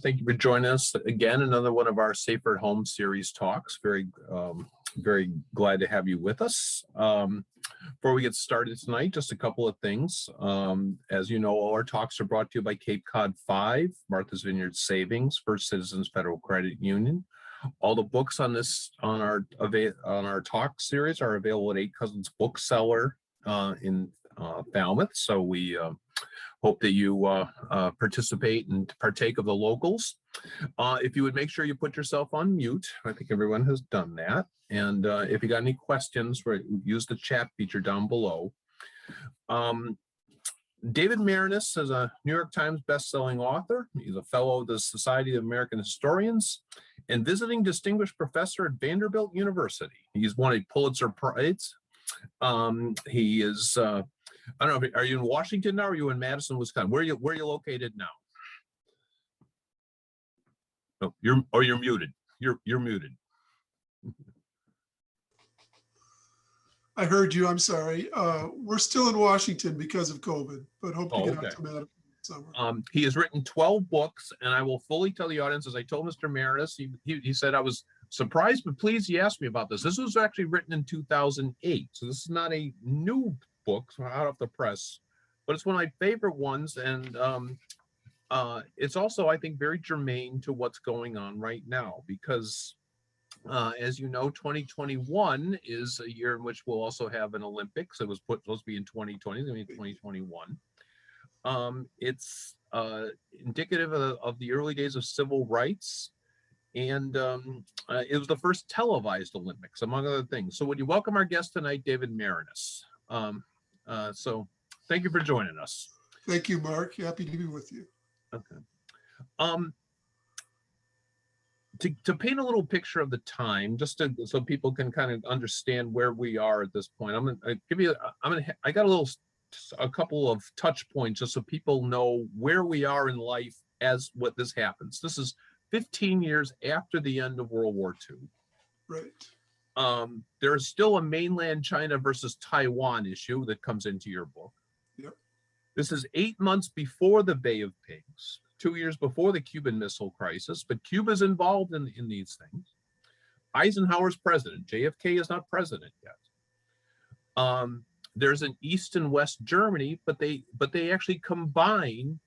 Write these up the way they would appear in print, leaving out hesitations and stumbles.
Thank you for joining us again. Another one of our Safer at Home series talks. Very glad to have you with us. Before we get started tonight, just a couple of things. As you know, all our talks are brought to you by Cape Cod 5, Martha's Vineyard Savings, First Citizens Federal Credit Union. All the books on our talk series are available at Eight Cousins Bookseller in Falmouth. So we hope that you participate and partake of the locals. If you would make sure you put yourself on mute, I think everyone has done that. And if you got any questions, use the chat feature down below. David Marinus is a New York Times bestselling author. He's a fellow of the Society of American Historians and visiting distinguished professor at Vanderbilt University. He's won a Pulitzer Prize. He is I don't know, are you in Washington now or are you in Madison, Wisconsin? Where are you located now? Oh, you're muted. You're muted. I heard you, I'm sorry. We're still in Washington because of COVID, but hope to get out to Madison summer. He has written 12 books, and I will fully tell the audience, as I told Mr. Marinus, he said, I was surprised, but pleased he asked me about this. This was actually written in 2008, so this is not a new book out of the press, but it's one of my favorite ones, and it's also, I think, very germane to what's going on right now, because as you know, 2021 is a year in which we'll also have an Olympics. It was supposed to be in 2020, it's going to be 2021. It's indicative of the early days of civil rights, and it was the first televised Olympics, among other things. So would you welcome our guest tonight, David Marinus? So thank you for joining us. Thank you, Mark. Happy to be with you. Okay. To paint a little picture of the time, so people can kind of understand where we are at this point, I got a couple of touch points just so people know where we are in life as what this happens. This is 15 years after the end of World War II. Right. There is still a mainland China versus Taiwan issue that comes into your book. Yep. This is 8 months before the Bay of Pigs, 2 years before the Cuban Missile Crisis, but Cuba's involved in these things. Eisenhower's president. JFK is not president yet. There's an East and West Germany, but they actually combine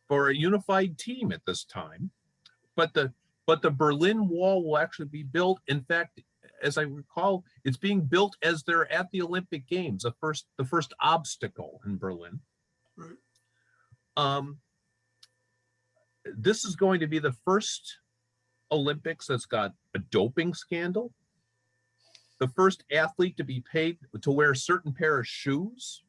for a unified team at this time. But the Berlin Wall will actually be built. In fact, as I recall, it's being built as they're at the Olympic Games, the first obstacle in Berlin. Right. This is going to be the first Olympics that's got a doping scandal, the first athlete to be paid to wear a certain pair of shoes.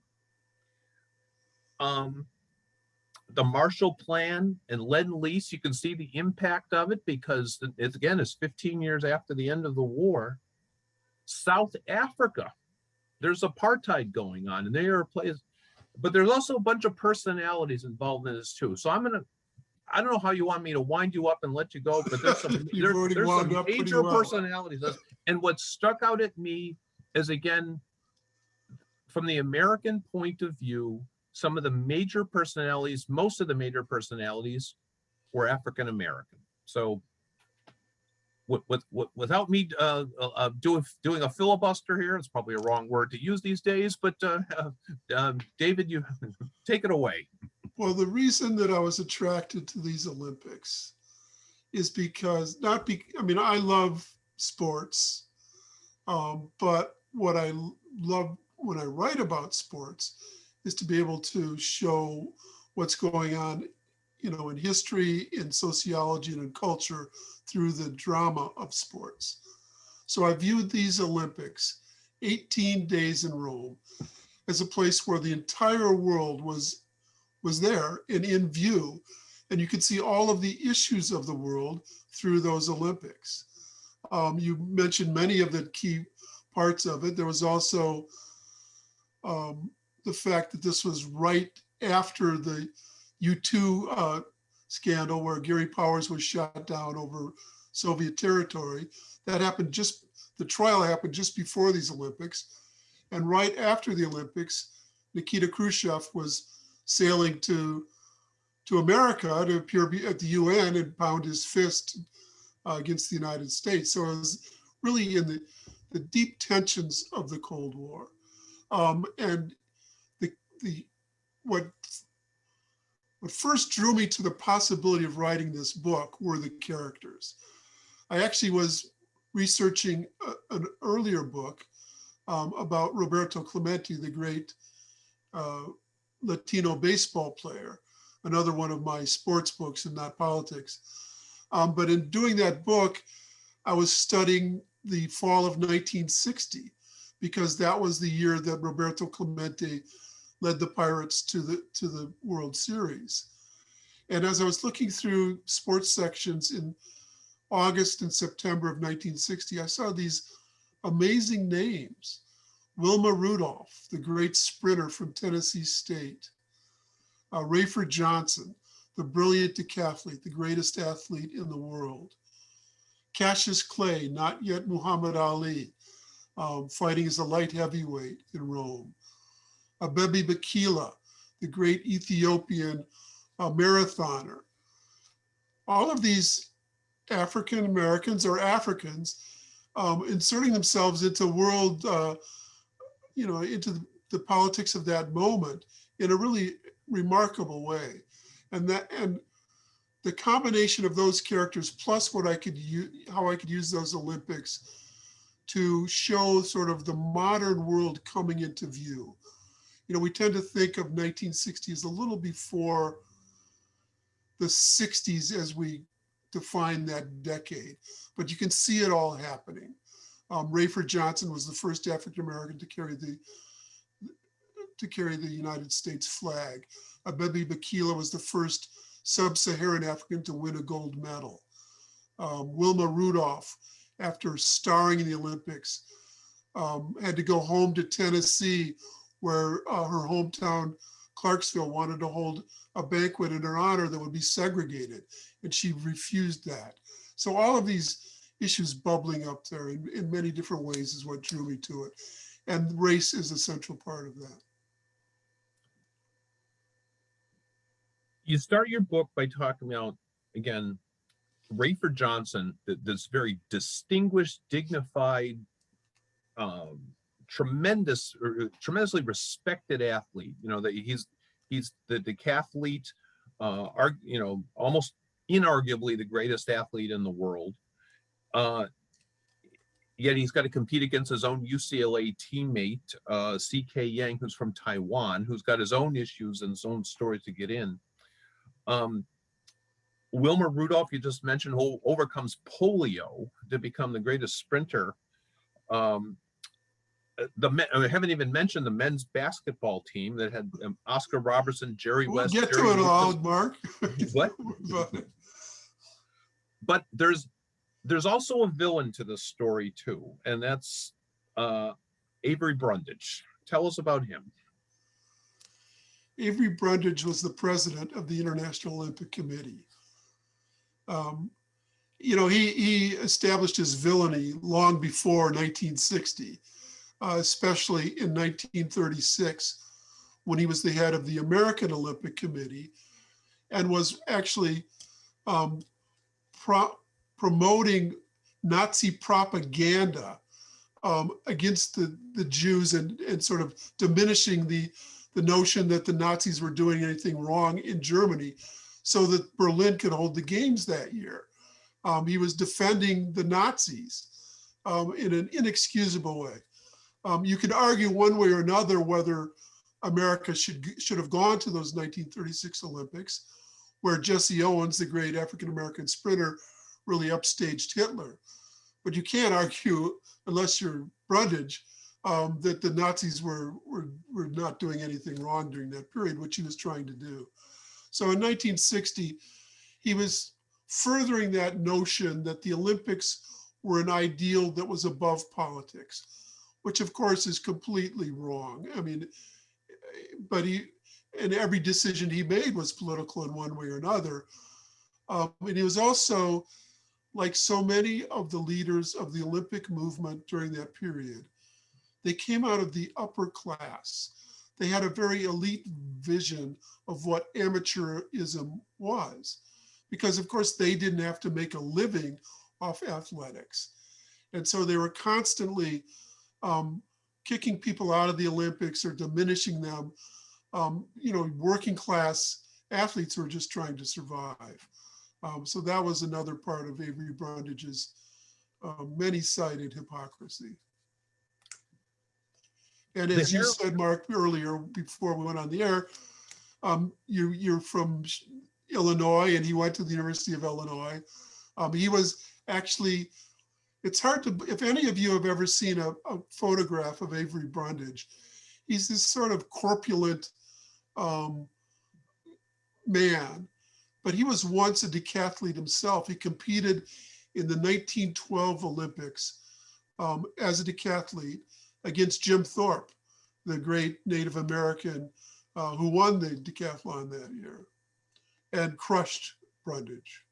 The Marshall Plan and Lend-Lease, you can see the impact of it because it's 15 years after the end of the war. South Africa, there's apartheid going on, and they are places, but there's also a bunch of personalities involved in this too. So I don't know how you want me to wind you up and let you go, but there's some major personalities. And what stuck out at me is, again, from the American point of view, some of the major personalities, most of the major personalities were African American. So without me doing a filibuster here, it's probably a wrong word to use these days, but David, you take it away. Well, the reason that I was attracted to these Olympics is because I love sports, but what I love when I write about sports is to be able to show what's going on, in history, in sociology, and in culture through the drama of sports. So I viewed these Olympics, 18 days in Rome, as a place where the entire world was there and in view, and you could see all of the issues of the world through those Olympics. You mentioned many of the key parts of it. There was also the fact that this was right after the U2 scandal where Gary Powers was shot down over Soviet territory. That happened the trial happened just before these Olympics. And right after the Olympics, Nikita Khrushchev was sailing to to America to appear at the UN and pound his fist against the United States. So it was really in the deep tensions of the Cold War. And what first drew me to the possibility of writing this book were the characters. I actually was researching an earlier book about Roberto Clemente, the great Latino baseball player, another one of my sports books and not politics. But in doing that book, I was studying the fall of 1960, because that was the year that Roberto Clemente led the Pirates to the World Series. And as I was looking through sports sections in August and September of 1960, I saw these amazing names. Wilma Rudolph, the great sprinter from Tennessee State. Rayford Johnson, the brilliant decathlete, the greatest athlete in the world. Cassius Clay, not yet Muhammad Ali, fighting as a light heavyweight in Rome. Abebe Bikila, the great Ethiopian marathoner. All of these African Americans or Africans inserting themselves into world, into the politics of that moment in a really remarkable way. And the combination of those characters plus what I could use, how I could use those Olympics to show sort of the modern world coming into view. We tend to think of 1960 as a little before the 60s as we define that decade, but you can see it all happening. Rayford Johnson was the first African-American to carry the United States flag. Abebe Bikila was the first sub-Saharan African to win a gold medal. Wilma Rudolph, after starring in the Olympics, had to go home to Tennessee, where her hometown, Clarksville, wanted to hold a banquet in her honor that would be segregated, and she refused that. So all of these issues bubbling up there in many different ways is what drew me to it. And race is a central part of that. You start your book by talking about, again, Rayford Johnson, this very distinguished, dignified, tremendously respected athlete. That he's the decathlete, almost inarguably the greatest athlete in the world. Yet he's got to compete against his own UCLA teammate, C.K. Yang, who's from Taiwan, who's got his own issues and his own stories to get in. Wilma Rudolph, you just mentioned, who overcomes polio to become the greatest sprinter. I haven't even mentioned the men's basketball team that had Oscar Robertson, Jerry West. We'll get Jerry to it all, Mark. What? But there's also a villain to this story too, and that's Avery Brundage. Tell us about him. Avery Brundage was the president of the International Olympic Committee. He established his villainy long before 1960, especially in 1936, when he was the head of the American Olympic Committee and was actually promoting Nazi propaganda against the Jews and sort of diminishing the notion that the Nazis were doing anything wrong in Germany so that Berlin could hold the games that year. He was defending the Nazis in an inexcusable way. You could argue one way or another whether America should have gone to those 1936 Olympics, where Jesse Owens, the great African-American sprinter, really upstaged Hitler. But you can't argue, unless you're Brundage, that the Nazis were not doing anything wrong during that period, which he was trying to do. So in 1960, he was furthering that notion that the Olympics were an ideal that was above politics, which of course is completely wrong. I mean, and every decision he made was political in one way or another. And he was also, like so many of the leaders of the Olympic movement during that period, they came out of the upper class. they had a very elite vision of what amateurism was, because of course they didn't have to make a living off athletics. And so they were constantly kicking people out of the Olympics or diminishing them. Working class athletes were just trying to survive. So that was another part of Avery Brundage's many-sided hypocrisy. And as you said, Mark, earlier, before we went on the air, you're from Illinois, and he went to the University of Illinois. He was actually, it's hard to, if any of you have ever seen a photograph of Avery Brundage, he's this sort of corpulent man, but he was once a decathlete himself. He competed in the 1912 Olympics as a decathlete against Jim Thorpe, the great Native American who won the decathlon that year and crushed Brundage.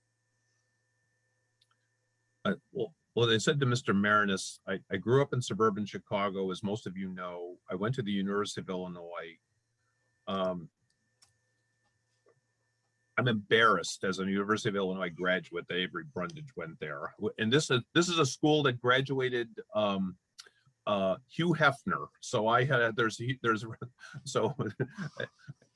Well, they said to Mr. Marinus, I grew up in suburban Chicago, as most of you know. I went to the University of Illinois. I'm embarrassed as a University of Illinois graduate that Avery Brundage went there. And this is a school that graduated Hugh Hefner. So so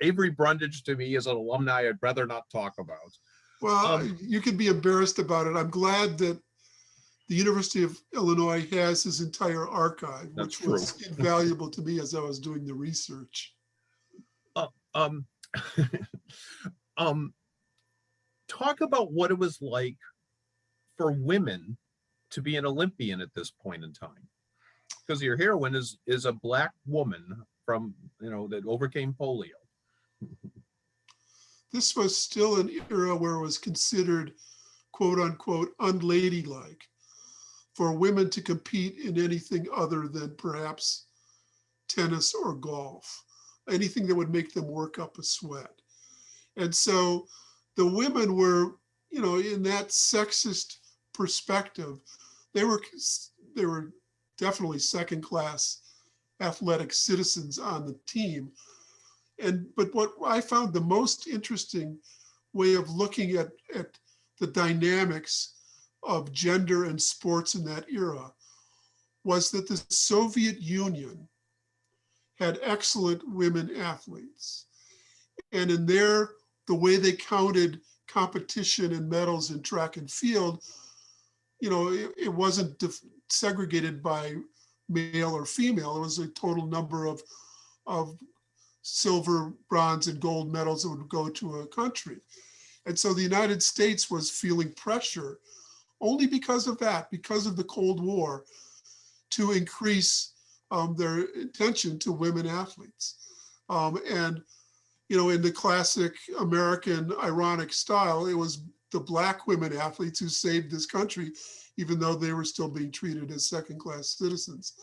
Avery Brundage to me is an alumni I'd rather not talk about. Well, you can be embarrassed about it. I'm glad that the University of Illinois has his entire archive, which was invaluable to me as I was doing the research. Talk about what it was like for women to be an Olympian at this point in time, because your heroine is a Black woman from, that overcame polio. This was still an era where it was considered, quote unquote, unladylike for women to compete in anything other than perhaps tennis or golf, anything that would make them work up a sweat. And so the women were, in that sexist perspective, they were definitely second-class athletic citizens on the team. But what I found the most interesting way of looking at the dynamics of gender and sports in that era was that the Soviet Union had excellent women athletes. And in the way they counted competition and medals in track and field, it wasn't segregated by male or female. It was a total number of silver, bronze, and gold medals that would go to a country. And so the United States was feeling pressure only because of that, because of the Cold War, to increase their attention to women athletes. And in the classic American ironic style, it was the Black women athletes who saved this country, even though they were still being treated as second-class citizens.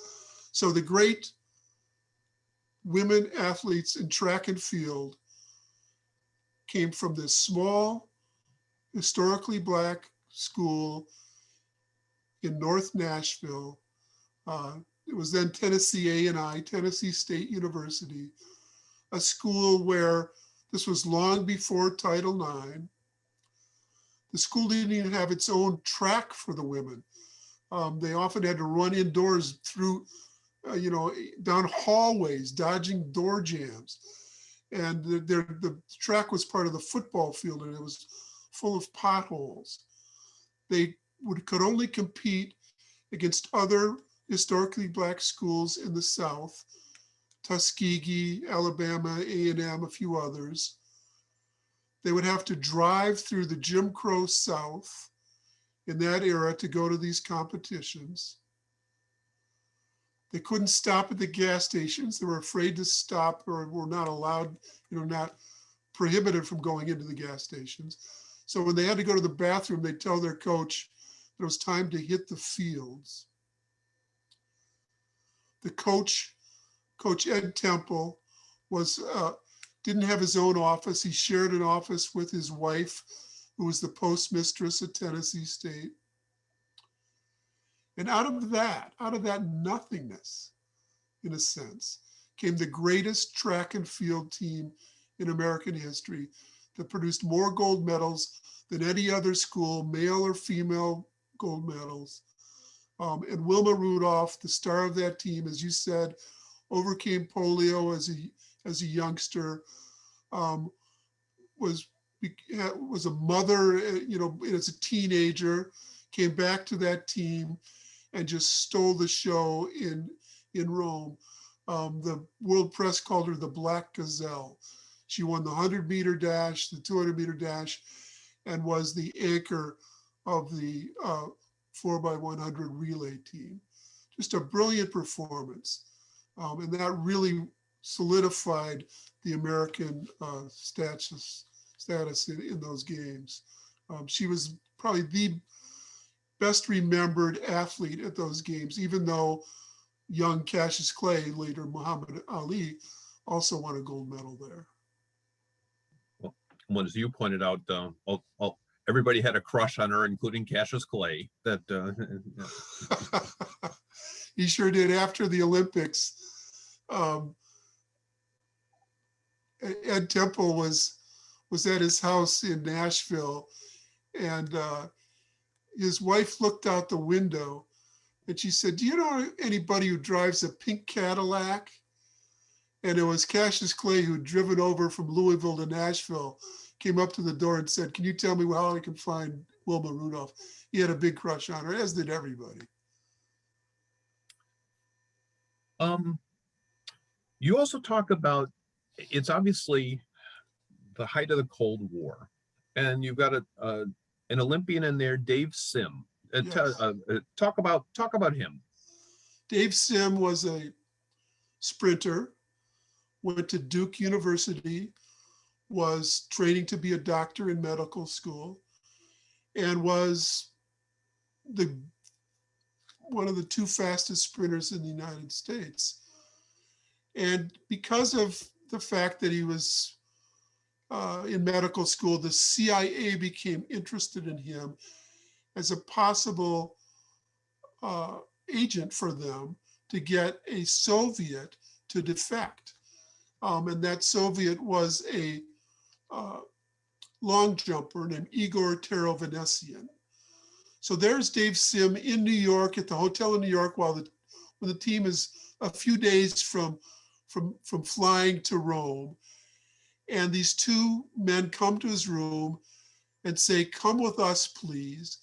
So the great women athletes in track and field came from this small, historically Black school in North Nashville. It was then Tennessee A&I, Tennessee State University, a school where this was long before Title IX. The school didn't even have its own track for the women. They often had to run indoors through, down hallways, dodging door jams. And the track was part of the football field, and it was full of potholes. They could only compete against other historically Black schools in the South, Tuskegee, Alabama, A&M, a few others. They would have to drive through the Jim Crow South in that era to go to these competitions. They couldn't stop at the gas stations. They were afraid to stop, or were not allowed, not prohibited from going into the gas stations. So when they had to go to the bathroom, they'd tell their coach that it was time to hit the fields. The coach, Coach Ed Temple, didn't have his own office. He shared an office with his wife, who was the postmistress at Tennessee State. And out of that nothingness, in a sense, became the greatest track and field team in American history that produced more gold medals than any other school, male or female gold medals. And Wilma Rudolph, the star of that team, as you said, overcame polio as a youngster, was a mother, as a teenager, came back to that team and just stole the show in Rome. The world press called her the Black Gazelle. She won the 100-meter dash, the 200-meter dash, and was the anchor of the 4x100 relay team. Just a brilliant performance. And that really solidified the American status in those games. She was probably the best remembered athlete at those games, even though young Cassius Clay, later Muhammad Ali, also won a gold medal there. Well, as you pointed out, everybody had a crush on her, including Cassius Clay. He sure did. After the Olympics, Ed Temple was at his house in Nashville, and his wife looked out the window and she said, "Do you know anybody who drives a pink Cadillac?" And it was Cassius Clay, who'd driven over from Louisville to Nashville, came up to the door and said, "Can you tell me how I can find Wilma Rudolph?" He had a big crush on her, as did everybody. You also talk about, it's obviously the height of the Cold War, and you've got an Olympian in there, Dave Sim. Yes. Talk about him. Dave Sim was a sprinter, went to Duke University, was training to be a doctor in medical school, and was one of the two fastest sprinters in the United States. And because of the fact that he was in medical school, the CIA became interested in him as a possible agent for them to get a Soviet to defect. And that Soviet was a long jumper named Igor Terovanessian. So there's Dave Sim in New York at the hotel in New York when the team is a few days from flying to Rome. And these two men come to his room and say, "Come with us, please."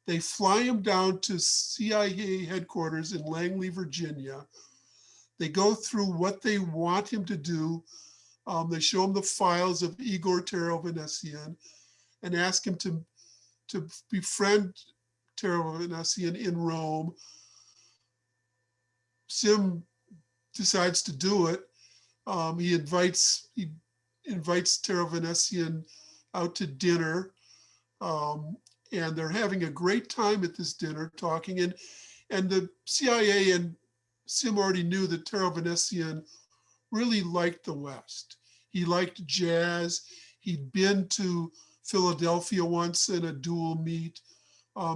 They fly him down to CIA headquarters in Langley, Virginia. They go through what they want him to do. They show him the files of Igor Terovanessian and ask him to befriend Terovanessian in Rome. Sim decides to do it. He invites Terovanessian out to dinner, and they're having a great time at this dinner talking. And the CIA and Sim already knew that Terovanessian really liked the West. He liked jazz. He'd been to Philadelphia once in a dual meet,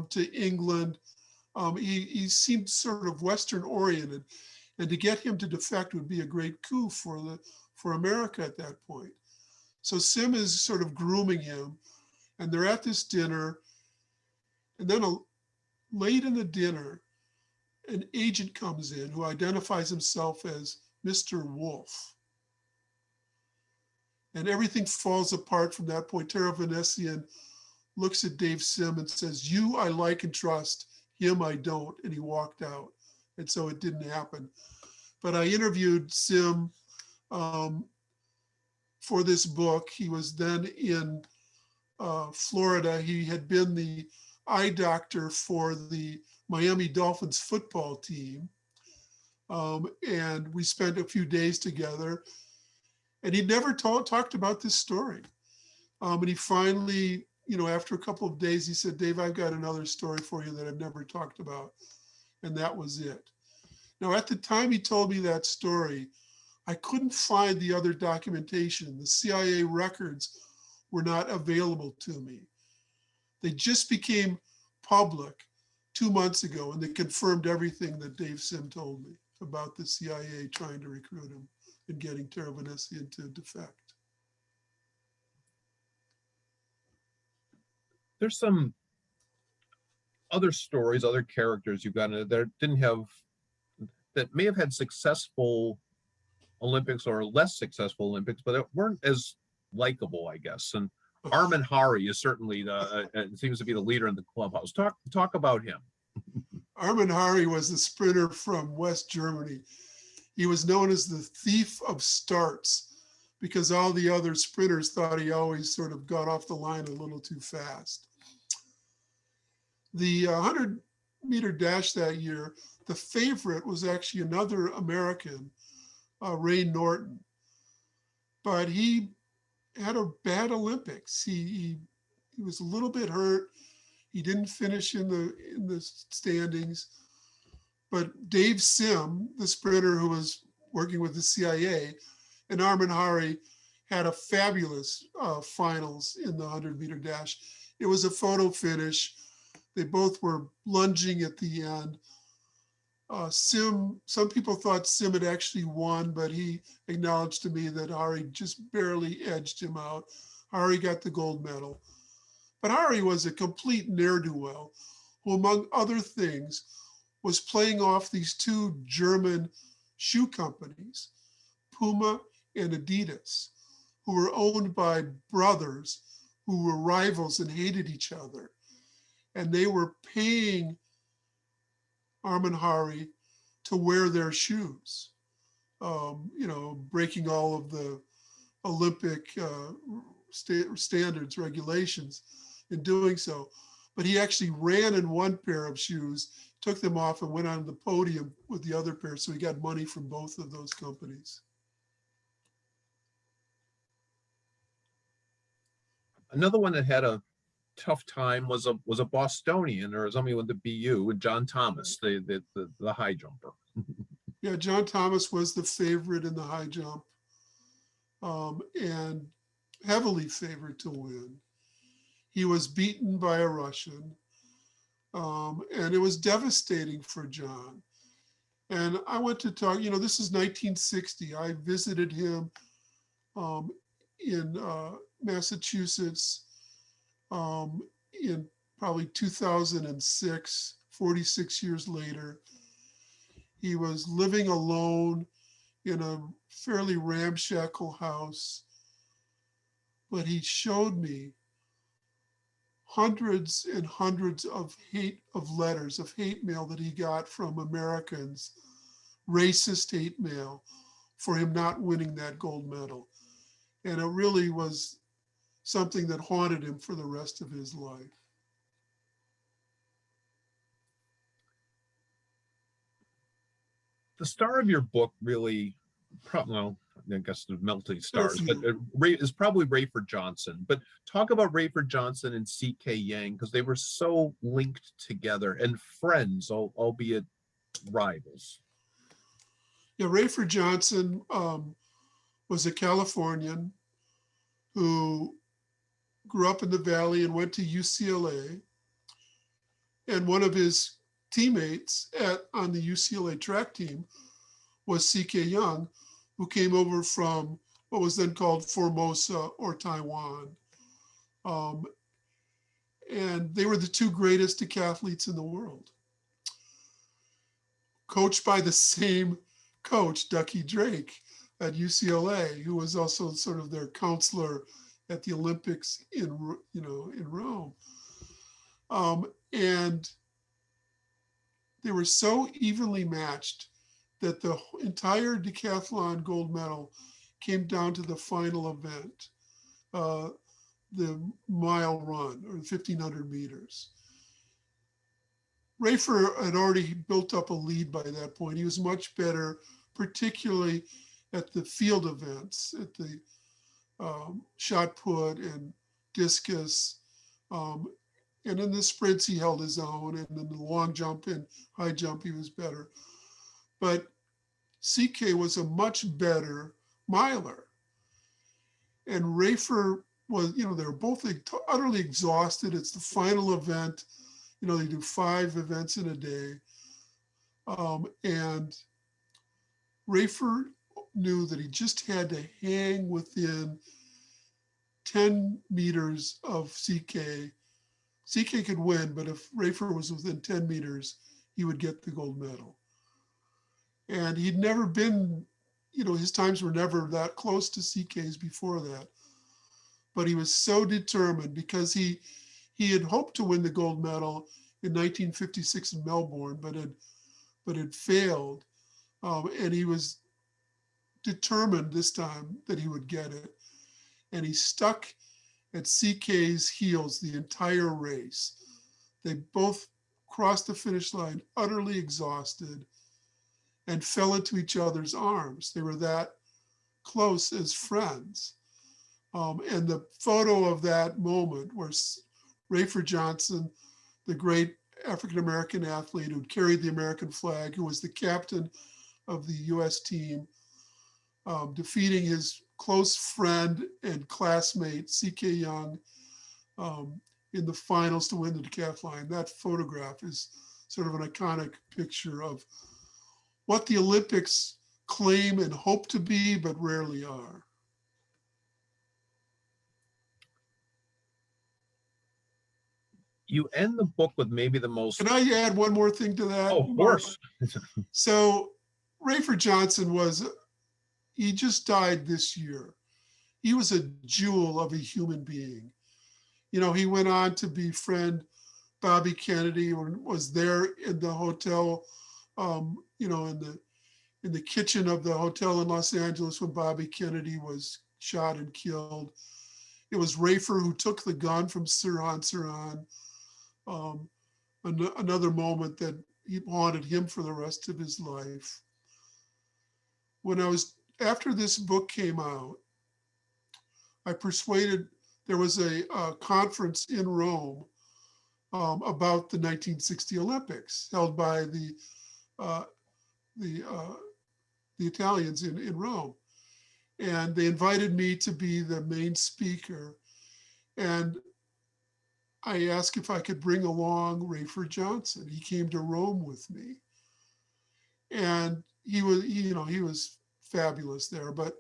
to England. He seemed sort of Western oriented, and to get him to defect would be a great coup for America at that point. So Sim is sort of grooming him, and they're at this dinner, and then late in the dinner, an agent comes in who identifies himself as Mr. Wolf. And everything falls apart from that point. Terovanessian looks at Dave Sim and says, "You I like and trust, him I don't," and he walked out. And so it didn't happen. But I interviewed Sim for this book. He was then in Florida. He had been the eye doctor for the Miami Dolphins football team. And we spent a few days together. And he'd never talked about this story. And he finally, after a couple of days, he said, "Dave, I've got another story for you that I've never talked about." And that was it. Now, at the time he told me that story, I couldn't find the other documentation. The CIA records were not available to me. They just became public 2 months ago, and they confirmed everything that Dave Sim told me about the CIA trying to recruit him. and getting Teravanessi into defect. There's some other stories, other characters you've got in it that didn't have, that may have had successful Olympics or less successful Olympics, but it weren't as likable, I guess. And Armand Hari is certainly seems to be the leader in the clubhouse. Talk about him. Armand Hari was the sprinter from West Germany. He was known as the thief of starts because all the other sprinters thought he always sort of got off the line a little too fast. The 100-meter dash that year, the favorite was actually another American, Ray Norton. But he had a bad Olympics. He was a little bit hurt. He didn't finish in the standings. But Dave Sim, the sprinter who was working with the CIA, and Armand Hari had a fabulous finals in the 100-meter dash. It was a photo finish. They both were lunging at the end. Sim, some people thought Sim had actually won, but he acknowledged to me that Hari just barely edged him out. Hari got the gold medal. But Hari was a complete ne'er-do-well who, among other things, was playing off these two German shoe companies, Puma and Adidas, who were owned by brothers who were rivals and hated each other. And they were paying Armand Hari to wear their shoes, breaking all of the Olympic standards, regulations in doing so. But he actually ran in one pair of shoes, took them off and went on the podium with the other pair. So he got money from both of those companies. Another one that had a tough time was a Bostonian, or somebody with the BU, with John Thomas, the high jumper. Yeah, John Thomas was the favorite in the high jump, and heavily favored to win. He was beaten by a Russian, and it was devastating for John. And I went to talk, this is 1960. I visited him in Massachusetts in probably 2006, 46 years later. He was living alone in a fairly ramshackle house, but he showed me hundreds and hundreds of letters of hate mail that he got from Americans, racist hate mail for him not winning that gold medal. And it really was something that haunted him for the rest of his life. The star of your book really, well, I guess the melting stars, but is probably Rayford Johnson. But talk about Rayford Johnson and C.K. Yang, because they were so linked together and friends, albeit rivals. Yeah, Rayford Johnson was a Californian who grew up in the Valley and went to UCLA. And one of his teammates on the UCLA track team was C.K. Yang, who came over from what was then called Formosa or Taiwan. And they were the two greatest decathletes in the world. Coached by the same coach, Ducky Drake, at UCLA, who was also sort of their counselor at the Olympics in Rome. And they were so evenly matched that the entire decathlon gold medal came down to the final event, the mile run, or 1,500 meters. Rayford had already built up a lead by that point. He was much better, particularly at the field events, at the shot put and discus. And in the sprints, he held his own. And in the long jump and high jump, he was better. But CK was a much better miler. And Rayford was, they were both utterly exhausted. It's the final event. They do 5 events in a day. And Rayford knew that he just had to hang within 10 meters of CK. CK could win, but if Rayford was within 10 meters, he would get the gold medal. And he'd never been, his times were never that close to CK's before that. But he was so determined because he had hoped to win the gold medal in 1956 in Melbourne, but had failed. And he was determined this time that he would get it. And he stuck at CK's heels the entire race. They both crossed the finish line utterly exhausted and fell into each other's arms. They were that close as friends. And the photo of that moment where Rayford Johnson, the great African-American athlete who carried the American flag, who was the captain of the US team, defeating his close friend and classmate, C.K. Young, in the finals to win the decathlon. That photograph is sort of an iconic picture of what the Olympics claim and hope to be, but rarely are. You end the book with maybe the most. Can I add one more thing to that? Oh, of course. So Rayford Johnson he just died this year. He was a jewel of a human being. He went on to befriend Bobby Kennedy, or was there in the hotel, in the kitchen of the hotel in Los Angeles when Bobby Kennedy was shot and killed. It was Rayford who took the gun from Sirhan Sirhan. Another moment that haunted him for the rest of his life. After this book came out, there was a conference in Rome about the 1960 Olympics held by the Italians in Rome. And they invited me to be the main speaker. And I asked if I could bring along Rayford Johnson. He came to Rome with me. And he was fabulous there. But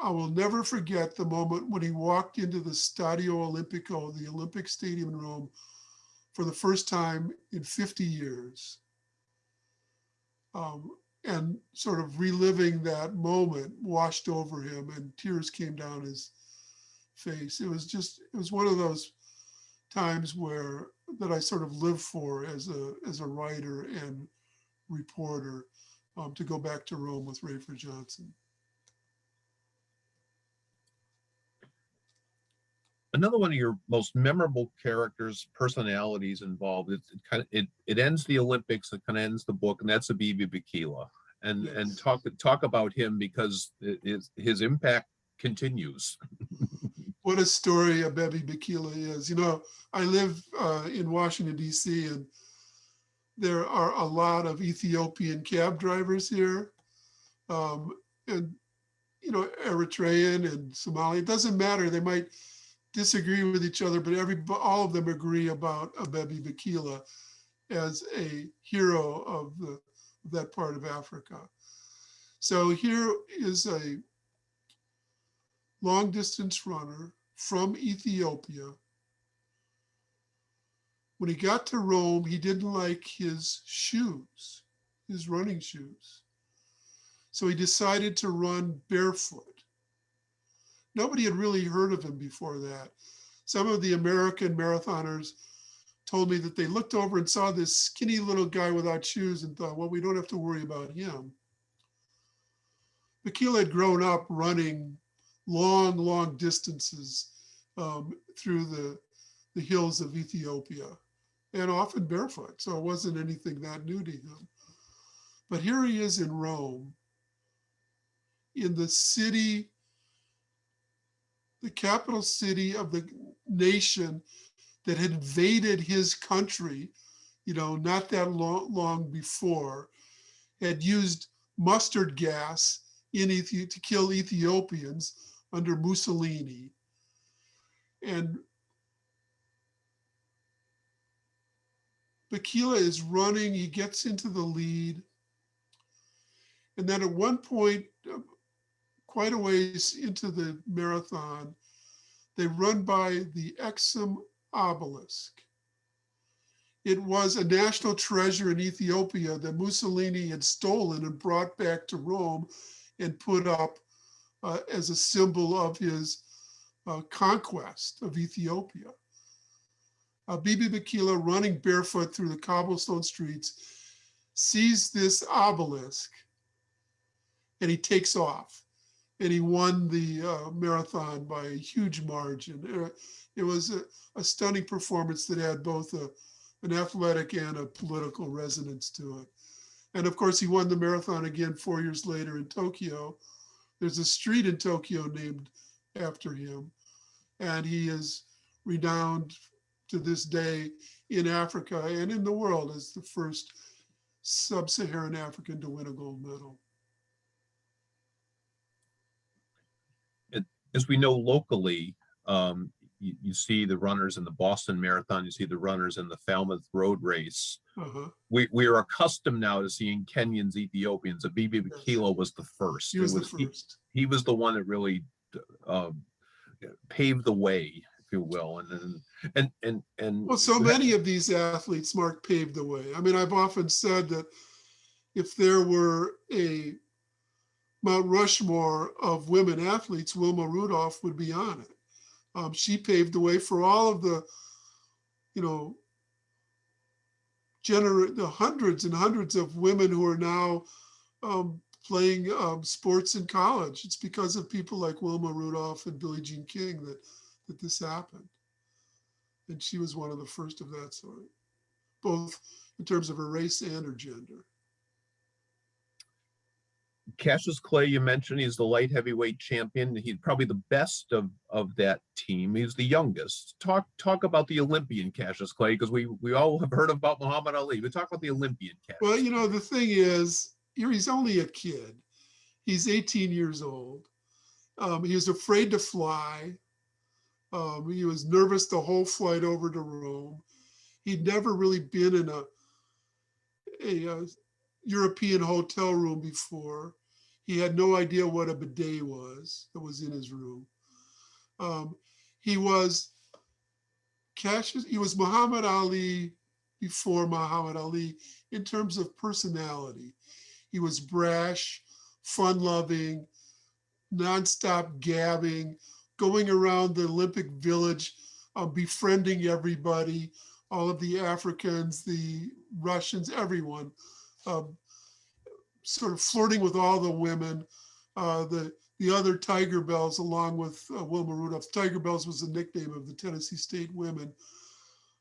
I will never forget the moment when he walked into the Stadio Olimpico, the Olympic Stadium in Rome, for the first time in 50 years. And sort of reliving that moment washed over him and tears came down his face. It was one of those times that I sort of live for as a writer and reporter, to go back to Rome with Rayford Johnson. Another one of your most memorable personalities involved. It ends the Olympics. It kind of ends the book, and that's Abebe Bikila. And Yes. and talk about him because his impact continues. What a story Abebe Bikila is. I live in Washington, D.C., and there are a lot of Ethiopian cab drivers here, and Eritrean and Somali. It doesn't matter. They might disagree with each other, but all of them agree about Abebe Bikila as a hero of that part of Africa. So here is a long distance runner from Ethiopia. When he got to Rome, he didn't like his shoes, his running shoes. So he decided to run barefoot. Nobody had really heard of him before that. Some of the American marathoners told me that they looked over and saw this skinny little guy without shoes and thought, well, we don't have to worry about him. Bikila had grown up running long distances through the hills of Ethiopia, and often barefoot, so it wasn't anything that new to him. But here he is in Rome, in the city, the capital city of the nation that had invaded his country, not that long before, had used mustard gas to kill Ethiopians under Mussolini. And Bikila is running, he gets into the lead, And then at one point, quite a ways into the marathon, they run by the Exum obelisk. It was a national treasure in Ethiopia that Mussolini had stolen and brought back to Rome and put up as a symbol of his conquest of Ethiopia. Bibi Bikila, running barefoot through the cobblestone streets, sees this obelisk and he takes off. And he won the marathon by a huge margin. It was a stunning performance that had both an athletic and a political resonance to it. And of course, he won the marathon again 4 years later in Tokyo. There's a street in Tokyo named after him. And he is renowned to this day in Africa and in the world as the first sub-Saharan African to win a gold medal. As we know locally, you see the runners in the Boston Marathon, you see the runners in the Falmouth Road Race. We are accustomed now to seeing Kenyans, Ethiopians. Bibi Bikila was the first. He was the first. He was the one that really paved the way, if you will. And well, so many of these athletes, Mark, paved the way. I mean, I've often said that if there were a Mount Rushmore of women athletes, Wilma Rudolph would be on it. She paved the way for all of the, the hundreds and hundreds of women who are now playing sports in college. It's because of people like Wilma Rudolph and Billie Jean King that this happened. And she was one of the first of that sort, both in terms of her race and her gender. Cassius Clay, you mentioned, he's the light heavyweight champion. He's probably the best of that team. He's the youngest. Talk about the Olympian Cassius Clay, because we all have heard about Muhammad Ali, but talk about the Olympian Cassius. Well, the thing is, he's only a kid. He's 18 years old. He was afraid to fly. He was nervous the whole flight over to Rome. He'd never really been in a European hotel room before. He had no idea what a bidet was that was in his room. He was Muhammad Ali before Muhammad Ali in terms of personality. He was brash, fun-loving, nonstop gabbing, going around the Olympic Village, befriending everybody, all of the Africans, the Russians, everyone. Sort of flirting with all the women, the other Tiger Bells, along with Wilma Rudolph. Tiger Bells was the nickname of the Tennessee State women.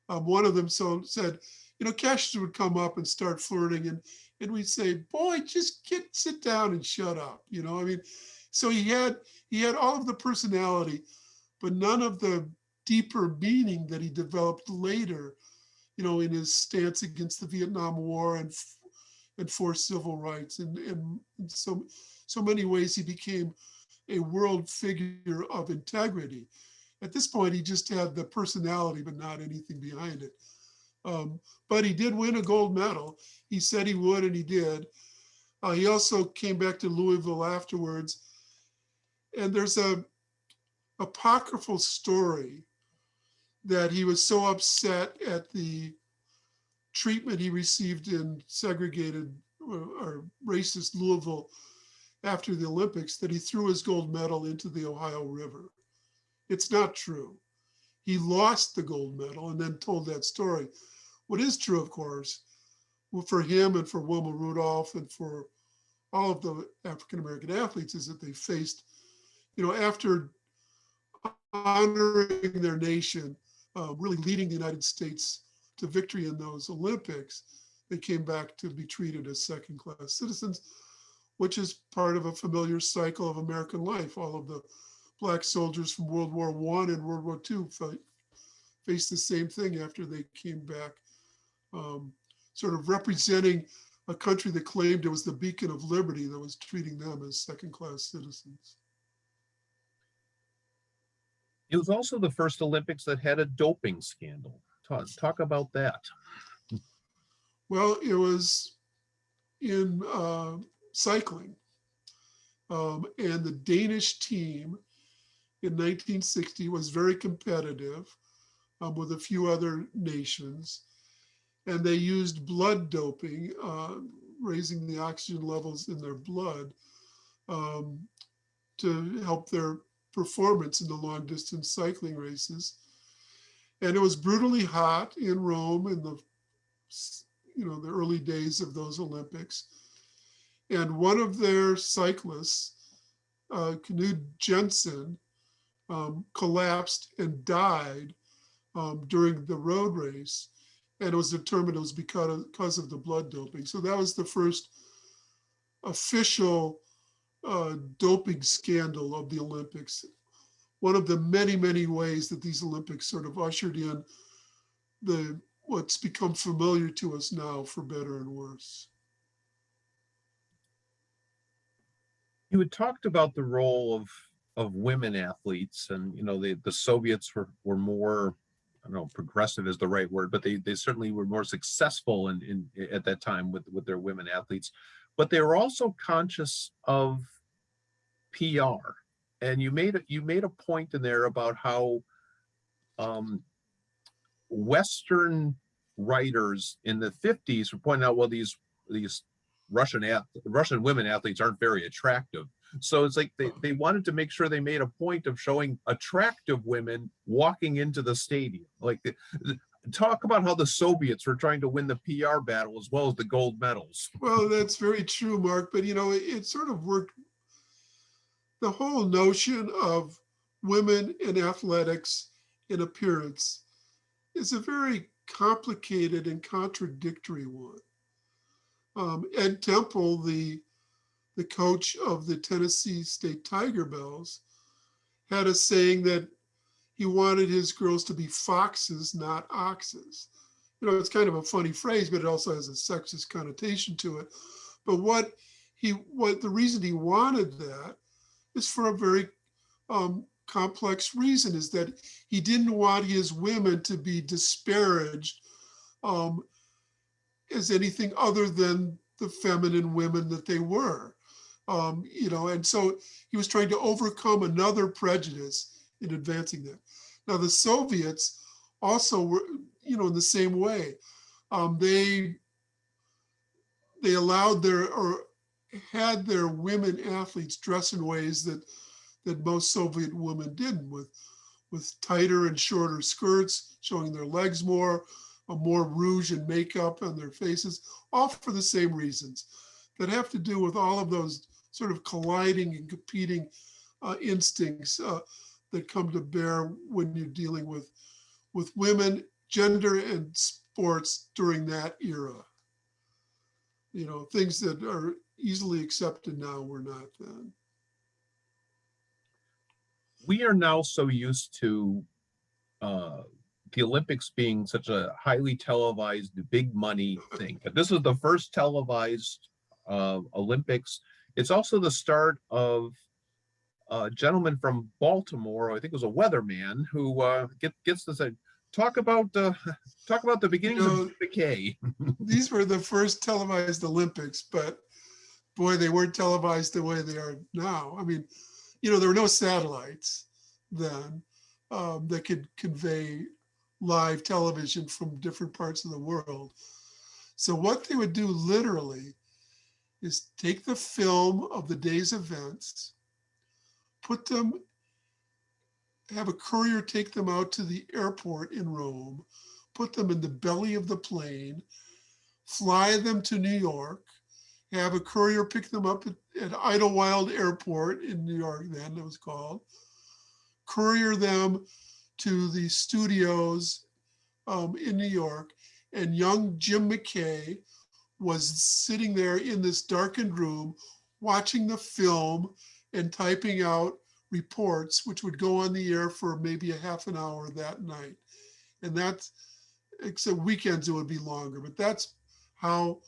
One of them said, Cassius would come up and start flirting, and we'd say, "Boy, just sit down and shut up." So he had all of the personality, but none of the deeper meaning that he developed later, in his stance against the Vietnam War and for civil rights. And in so many ways, he became a world figure of integrity. At this point, he just had the personality, but not anything behind it. But he did win a gold medal. He said he would, and he did. He also came back to Louisville afterwards. And there's a apocryphal story that he was so upset at the treatment he received in segregated or racist Louisville after the Olympics that he threw his gold medal into the Ohio River. It's not true. He lost the gold medal and then told that story. What is true, of course, for him and for Wilma Rudolph and for all of the African-American athletes is that they faced, after honoring their nation, really leading the United States to victory in those Olympics, they came back to be treated as second-class citizens, which is part of a familiar cycle of American life. All of the Black soldiers from World War I and World War II faced the same thing after they came back, sort of representing a country that claimed it was the beacon of liberty that was treating them as second-class citizens. It was also the first Olympics that had a doping scandal. Talk about that. Well, it was in cycling. And the Danish team in 1960 was very competitive with a few other nations. And they used blood doping, raising the oxygen levels in their blood to help their performance in the long distance cycling races. And it was brutally hot in Rome in the early days of those Olympics. And one of their cyclists, Knud Jensen, collapsed and died during the road race. And it was determined it was because of the blood doping. So that was the first official doping scandal of the Olympics. One of the many, many ways that these Olympics sort of ushered in what's become familiar to us now, for better and worse. You had talked about the role of women athletes, and the Soviets were more, I don't know, progressive is the right word, but they certainly were more successful in at that time with their women athletes, but they were also conscious of PR. And you made a point in there about how Western writers in the 50s were pointing out, well, these Russian women athletes aren't very attractive. So it's like they wanted to make sure they made a point of showing attractive women walking into the stadium. Like, talk about how the Soviets were trying to win the PR battle as well as the gold medals. Well, that's very true, Mark. But, it sort of worked. The whole notion of women in athletics in appearance is a very complicated and contradictory one. Ed Temple, the coach of the Tennessee State Tiger Bells, had a saying that he wanted his girls to be foxes, not oxes. It's kind of a funny phrase, but it also has a sexist connotation to it. But the reason he wanted that is for a very complex reason, is that he didn't want his women to be disparaged as anything other than the feminine women that they were. And so he was trying to overcome another prejudice in advancing that. Now, the Soviets also were, in the same way. They allowed had their women athletes dress in ways that most Soviet women didn't, with tighter and shorter skirts, showing their legs more rouge and makeup on their faces, all for the same reasons that have to do with all of those sort of colliding and competing instincts that come to bear when you're dealing with women, gender, and sports during that era. Things that are easily accepted now were not then. We are now so used to the Olympics being such a highly televised, big money thing. But this is the first televised Olympics. It's also the start of a gentleman from Baltimore, I think it was a weatherman, who gets to say, talk about the beginnings of decay. These were the first televised Olympics, but boy, they weren't televised the way they are now. I mean, there were no satellites then that could convey live television from different parts of the world. So what they would do literally is take the film of the day's events, have a courier take them out to the airport in Rome, put them in the belly of the plane, fly them to New York, have a courier pick them up at Idlewild Airport in New York, then it was called, courier them to the studios in New York, and young Jim McKay was sitting there in this darkened room watching the film and typing out reports, which would go on the air for maybe a half an hour that night. And that's, except weekends it would be longer, but that's how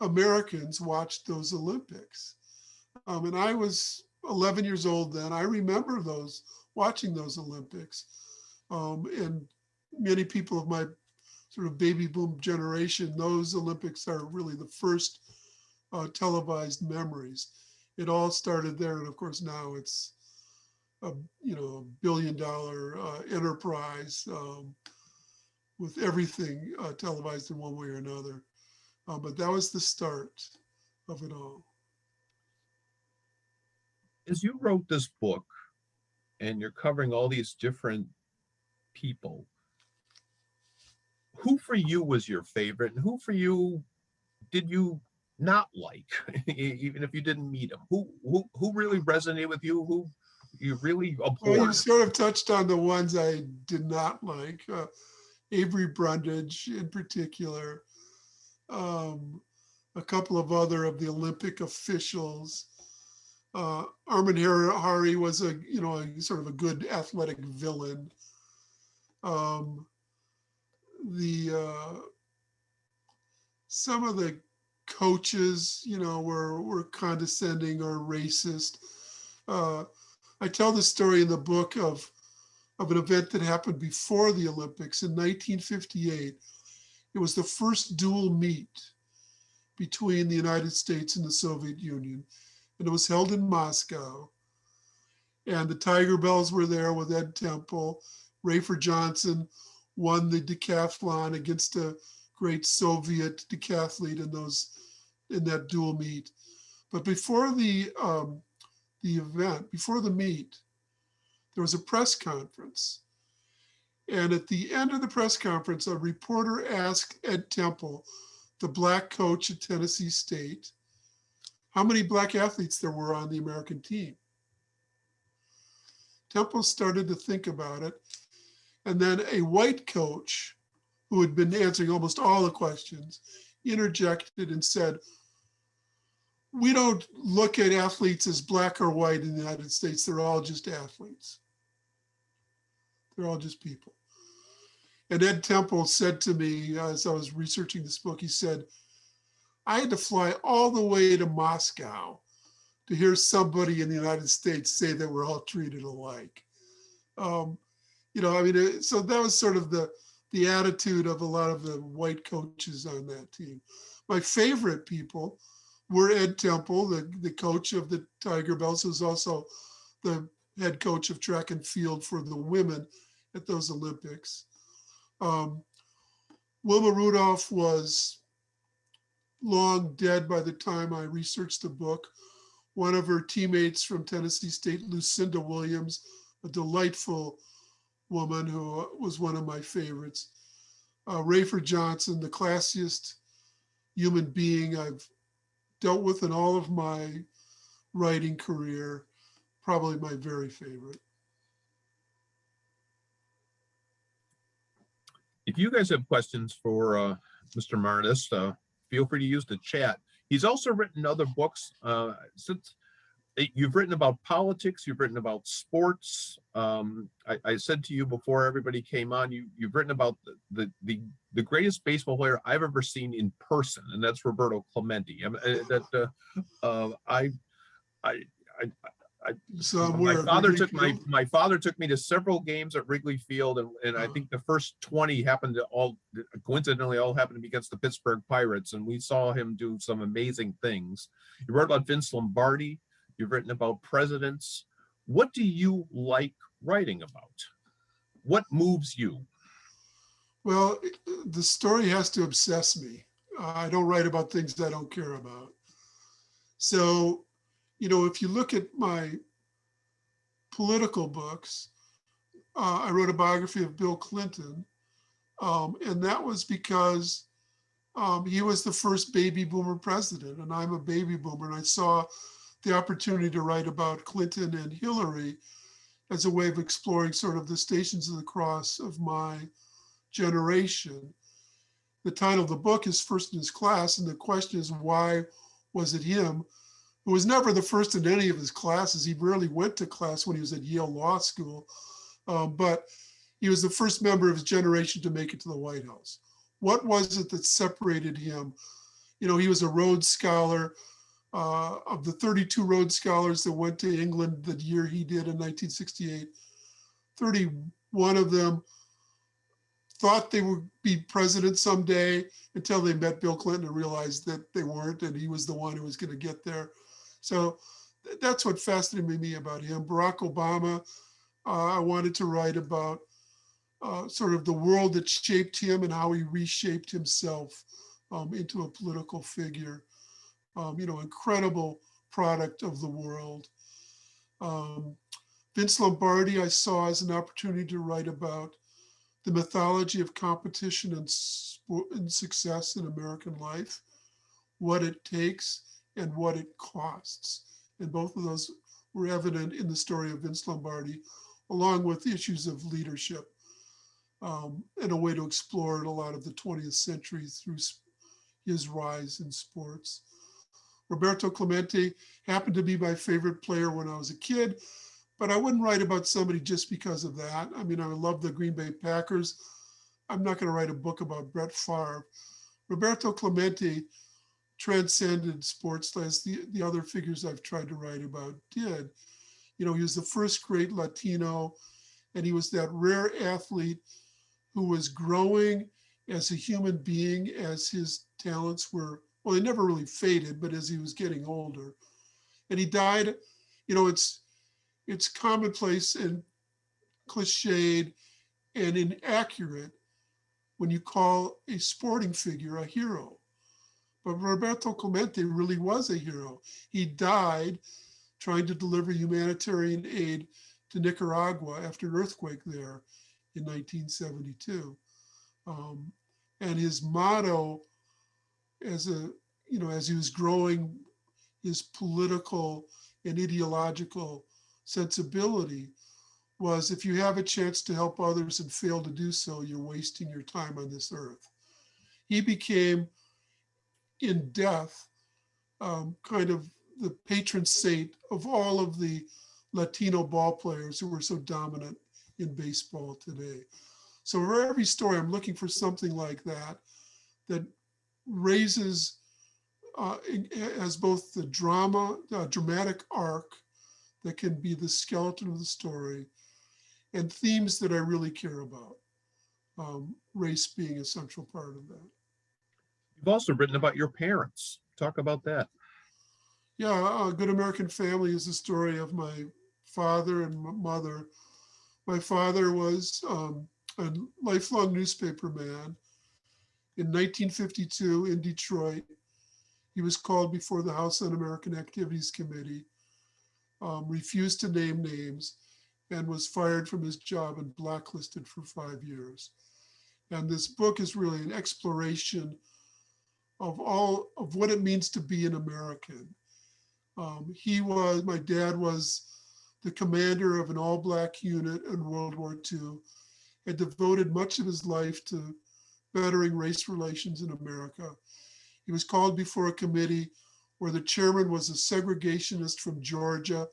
Americans watched those Olympics. And I was 11 years old then. I remember watching those Olympics. And many people of my sort of baby boom generation, those Olympics are really the first televised memories. It all started there, and of course now it's a $1 billion enterprise with everything televised in one way or another. But that was the start of it all. As you wrote this book and you're covering all these different people, who for you was your favorite and who for you did you not like, even if you didn't meet him? Who really resonated with you? Who you really Well, you abhorred? sort of touched on the ones I did not like. Avery Brundage in particular, a couple of other of the Olympic officials. Armand Hari was a sort of a good athletic villain. The some of the coaches, were condescending or racist. I tell the story in the book of an event that happened before the Olympics in 1958. It was the first dual meet between the United States and the Soviet Union, and it was held in Moscow. And the Tiger Bells were there with Ed Temple. Rayford Johnson won the decathlon against a great Soviet decathlete in that dual meet. But before the event, before the meet, there was a press conference. And at the end of the press conference, a reporter asked Ed Temple, the black coach at Tennessee State, how many black athletes there were on the American team. Temple started to think about it. And then a white coach who had been answering almost all the questions interjected and said, we don't look at athletes as black or white in the United States. They're all just athletes. They're all just people. And Ed Temple said to me as I was researching this book, he said, I had to fly all the way to Moscow to hear somebody in the United States say that we're all treated alike. So that was sort of the attitude of a lot of the white coaches on that team. My favorite people were Ed Temple, the coach of the Tiger Bells, who's also the head coach of track and field for the women at those Olympics. Wilma Rudolph was long dead by the time I researched the book. One of her teammates from Tennessee State, Lucinda Williams, a delightful woman who was one of my favorites. Rayford Johnson, the classiest human being I've dealt with in all of my writing career, probably my very favorite. If you guys have questions for Mr. Marinus, feel free to use the chat. He's also written other books. Since you've written about politics, you've written about sports. I said to you before everybody came on, you've written about the greatest baseball player I've ever seen in person, and that's Roberto Clemente. My father took me to several games at Wrigley Field, and I think the first 20 happened to coincidentally happen to be against the Pittsburgh Pirates, and we saw him do some amazing things. You wrote about Vince Lombardi. You've written about presidents. What do you like writing about? What moves you? Well, the story has to obsess me. I don't write about things I don't care about. So, if you look at my political books, I wrote a biography of Bill Clinton, and that was because he was the first baby boomer president, and I'm a baby boomer, and I saw the opportunity to write about Clinton and Hillary as a way of exploring sort of the Stations of the Cross of my generation. The title of the book is First in His Class, and the question is, why was it him, who was never the first in any of his classes? He rarely went to class when he was at Yale Law School, but he was the first member of his generation to make it to the White House. What was it that separated him? He was a Rhodes Scholar. Of the 32 Rhodes Scholars that went to England the year he did in 1968, 31 of them thought they would be president someday until they met Bill Clinton and realized that they weren't, and he was the one who was going to get there. So that's what fascinated me about him. Barack Obama, I wanted to write about sort of the world that shaped him and how he reshaped himself into a political figure. Incredible product of the world. Vince Lombardi, I saw as an opportunity to write about the mythology of competition and success in American life, what it takes and what it costs. And both of those were evident in the story of Vince Lombardi, along with issues of leadership, and a way to explore a lot of the 20th century through his rise in sports. Roberto Clemente happened to be my favorite player when I was a kid, but I wouldn't write about somebody just because of that. I mean, I love the Green Bay Packers. I'm not going to write a book about Brett Favre. Roberto Clemente transcended sports as the other figures I've tried to write about did. He was the first great Latino, and he was that rare athlete who was growing as a human being as his talents were, well, they never really faded, but as he was getting older. And he died, it's commonplace and cliched and inaccurate when you call a sporting figure a hero. But Roberto Clemente really was a hero. He died trying to deliver humanitarian aid to Nicaragua after an earthquake there in 1972. And his motto as he was growing his political and ideological sensibility was, if you have a chance to help others and fail to do so, you're wasting your time on this earth. He became, in death, kind of the patron saint of all of the Latino ball players who were so dominant in baseball today. So for every story, I'm looking for something like that raises as both the dramatic arc that can be the skeleton of the story, and themes that I really care about, race being a central part of that. You've also written about your parents. Talk about that. Yeah, A Good American Family is the story of my father and mother. My father was a lifelong newspaper man. In 1952 in Detroit, he was called before the House Un-American Activities Committee, refused to name names, and was fired from his job and blacklisted for 5 years. And this book is really an exploration of all of what it means to be an American. My dad was the commander of an all-black unit in World War II, had devoted much of his life to bettering race relations in America. He was called before a committee where the chairman was a segregationist from Georgia,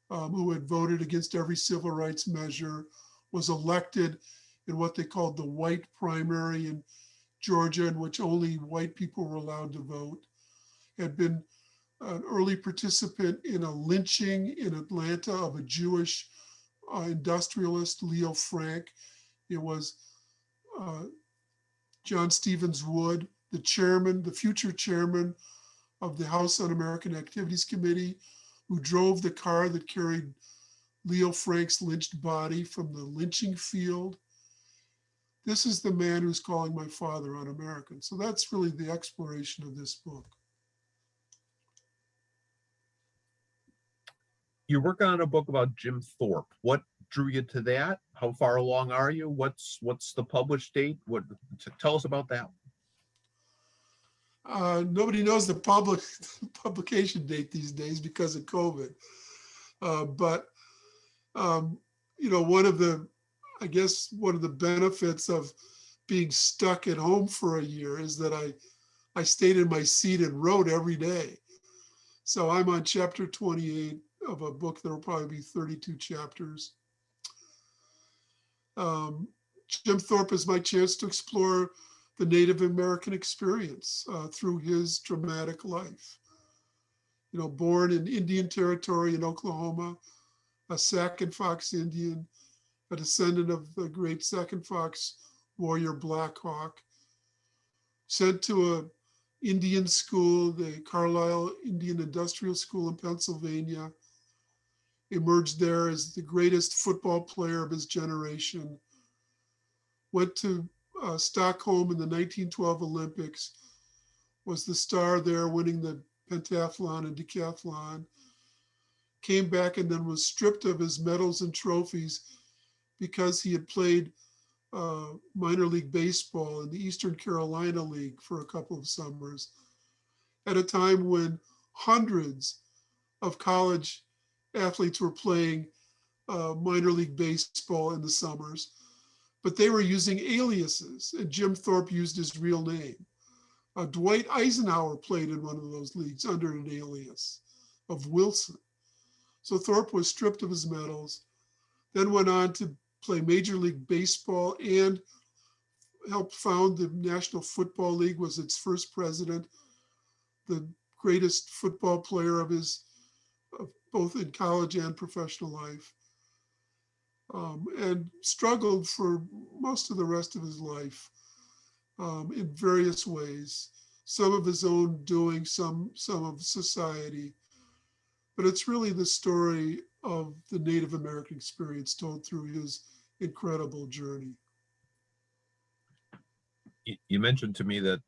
who had voted against every civil rights measure, was elected in what they called the white primary in Georgia, in which only white people were allowed to vote, had been an early participant in a lynching in Atlanta of a Jewish industrialist, Leo Frank. It was John Stevens Wood, the future chairman of the House Un-American Activities Committee, who drove the car that carried Leo Frank's lynched body from the lynching field. This is the man who's calling my father un-American. So that's really the exploration of this book. You're working on a book about Jim Thorpe. What drew you to that? How far along are you? What's the published date? Tell us about that. Nobody knows the publication date these days because of COVID. But one of the benefits of being stuck at home for a year is that I stayed in my seat and wrote every day. So I'm on chapter 28 of a book that will probably be 32 chapters. Jim Thorpe is my chance to explore the Native American experience through his dramatic life. Born in Indian Territory in Oklahoma, a Sac and Fox Indian, a descendant of the great Sac and Fox Warrior Black Hawk, sent to a Indian school, the Carlisle Indian Industrial School in Pennsylvania, emerged there as the greatest football player of his generation, went to Stockholm in the 1912 Olympics, was the star there, winning the pentathlon and decathlon, came back and then was stripped of his medals and trophies because he had played minor league baseball in the Eastern Carolina League for a couple of summers, at a time when hundreds of college athletes were playing minor league baseball in the summers, but they were using aliases, and Jim Thorpe used his real name. Dwight Eisenhower played in one of those leagues under an alias of Wilson. So Thorpe was stripped of his medals, then went on to play Major League Baseball and helped found the National Football League, was its first president, the greatest football player of his, both in college and professional life, and struggled for most of the rest of his life in various ways, some of his own doing, some of society. But it's really the story of the Native American experience told through his incredible journey. You mentioned to me that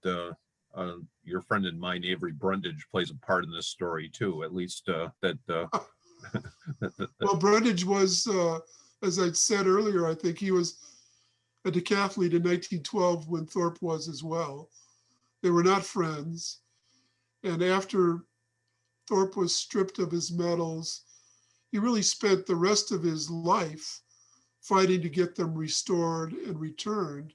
your friend and mine, Avery Brundage, plays a part in this story too, at least Well, Brundage was, as I'd said earlier, I think he was a decathlete in 1912 when Thorpe was as well. They were not friends. And after Thorpe was stripped of his medals, he really spent the rest of his life fighting to get them restored and returned.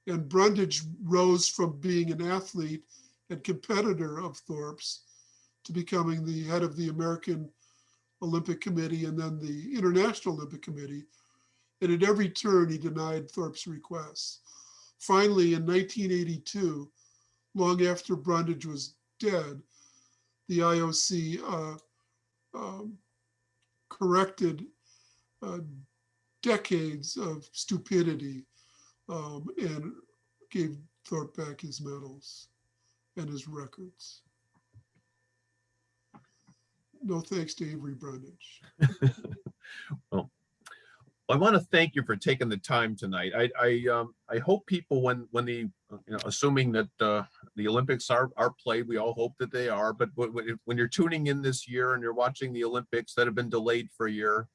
And Brundage rose from being an athlete and competitor of Thorpe's to becoming the head of the American Olympic Committee and then the International Olympic Committee. And at every turn, he denied Thorpe's requests. Finally, in 1982, long after Brundage was dead, the IOC corrected decades of stupidity and gave Thorpe back his medals and his records. No thanks to Avery Brundage. Well, I want to thank you for taking the time tonight. I hope people, when the assuming that the Olympics are played, we all hope that they are. But when you're tuning in this year and you're watching the Olympics that have been delayed for a year,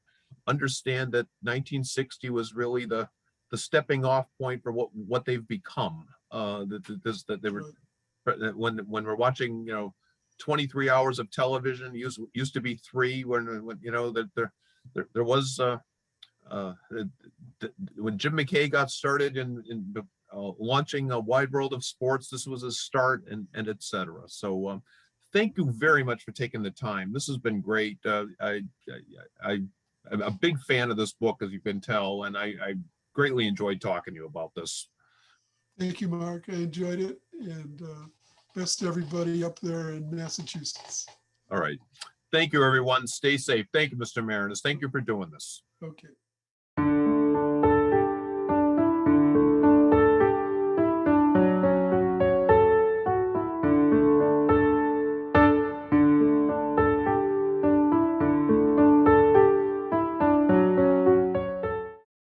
understand that 1960 was really the stepping off point for what they've become. That they were, when we're watching 23 hours of television, used to be 3, when that there was when Jim McKay got started in launching a wide world of sports, this was a start, and etc. So thank you very much for taking the time. This has been great. I'm a big fan of this book, as you can tell, and I greatly enjoyed talking to you about this. Thank you, Mark. I enjoyed it, and best to everybody up there in Massachusetts. All right. Thank you, everyone. Stay safe. Thank you, Mr. Marinus. Thank you for doing this. Okay.